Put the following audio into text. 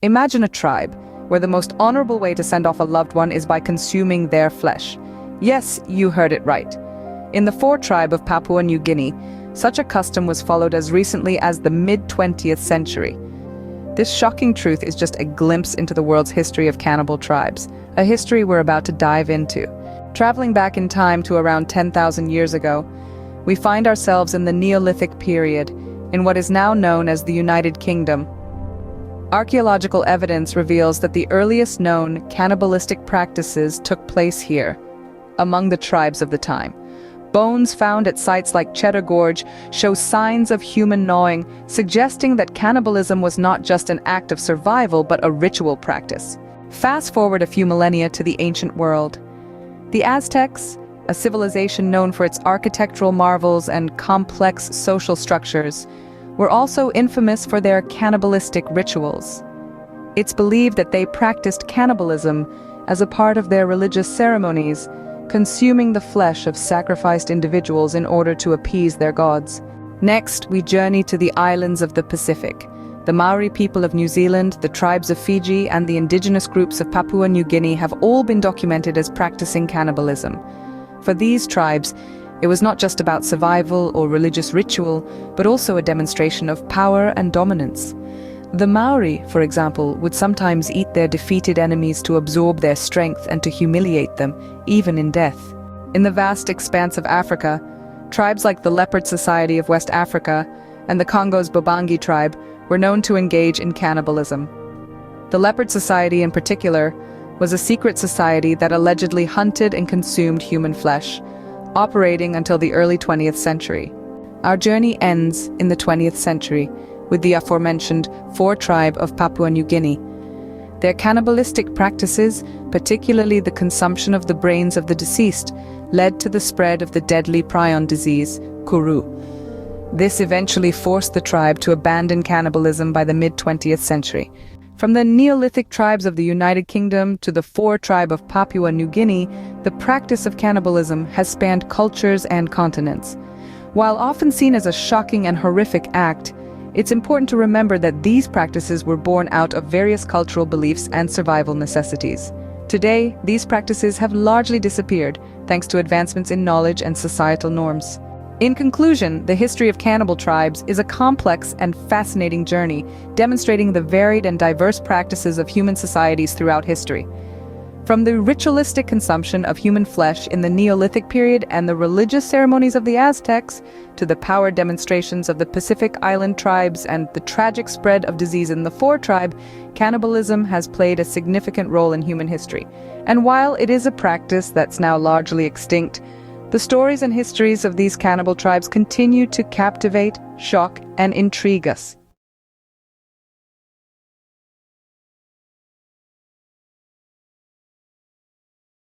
Imagine a tribe where the most honorable way to send off a loved one is by consuming their flesh. Yes, you heard it right. In the Fore tribe of Papua New Guinea, such a custom was followed as recently as the mid-20th century. This shocking truth is just a glimpse into the world's history of cannibal tribes, a history we're about to dive into. Traveling back in time to around 10,000 years ago, we find ourselves in the Neolithic period, in what is now known as the United Kingdom. Archaeological evidence reveals that the earliest known cannibalistic practices took place here, among the tribes of the time. Bones found at sites like Cheddar Gorge show signs of human gnawing, suggesting that cannibalism was not just an act of survival but a ritual practice. Fast forward a few millennia to the ancient world. The Aztecs, a civilization known for its architectural marvels and complex social structures, were also infamous for their cannibalistic rituals. It's believed that they practiced cannibalism as a part of their religious ceremonies, consuming the flesh of sacrificed individuals in order to appease their gods. Next, we journey to the islands of the Pacific. The Maori people of New Zealand, the tribes of Fiji, and the indigenous groups of Papua New Guinea have all been documented as practicing cannibalism. For these tribes, it was not just about survival or religious ritual, but also a demonstration of power and dominance. The Maori, for example, would sometimes eat their defeated enemies to absorb their strength and to humiliate them, even in death. In the vast expanse of Africa, tribes like the Leopard Society of West Africa and the Congo's Bobangi tribe were known to engage in cannibalism. The Leopard Society, in particular, was a secret society that allegedly hunted and consumed human flesh, operating until the early 20th century. Our journey ends in the 20th century with the aforementioned Fore tribe of Papua New Guinea. Their cannibalistic practices, particularly the consumption of the brains of the deceased, led to the spread of the deadly prion disease, kuru. This eventually forced the tribe to abandon cannibalism by the mid-20th century. From the Neolithic tribes of the United Kingdom to the Fore tribe of Papua New Guinea, the practice of cannibalism has spanned cultures and continents. While often seen as a shocking and horrific act, it's important to remember that these practices were born out of various cultural beliefs and survival necessities. Today, these practices have largely disappeared, thanks to advancements in knowledge and societal norms. In conclusion, the history of cannibal tribes is a complex and fascinating journey, demonstrating the varied and diverse practices of human societies throughout history. From the ritualistic consumption of human flesh in the Neolithic period and the religious ceremonies of the Aztecs, to the power demonstrations of the Pacific Island tribes and the tragic spread of disease in the Fore tribe, cannibalism has played a significant role in human history. And while it is a practice that's now largely extinct, the stories and histories of these cannibal tribes continue to captivate, shock, and intrigue us.